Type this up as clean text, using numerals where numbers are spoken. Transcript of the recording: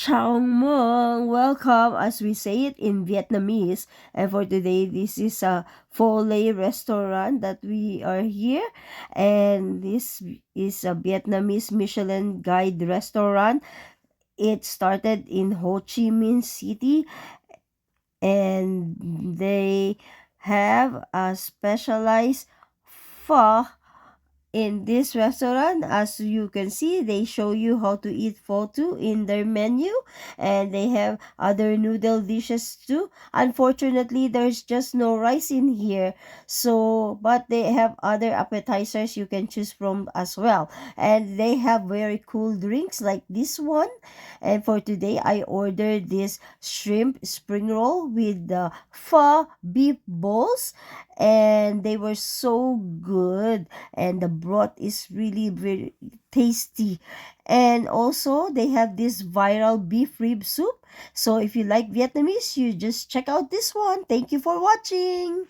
Chào mừng, welcome as we say it in Vietnamese. And for today, this is a Foley restaurant that we are here. And this is a Vietnamese Michelin Guide restaurant. It started in Ho Chi Minh City and they have a specialized pho in this restaurant. As you can see, they show you how to eat pho too in their menu, and they have other noodle dishes too. Unfortunately, there's just no rice in here, so but they have other appetizers you can choose from as well, and they have very cool drinks like this one. And for today, I ordered this shrimp spring roll with the pho beef balls, and they were so good, and the broth is really very tasty. And also they have this viral beef rib soup. So if you like Vietnamese, you just check out this one. Thank you for watching.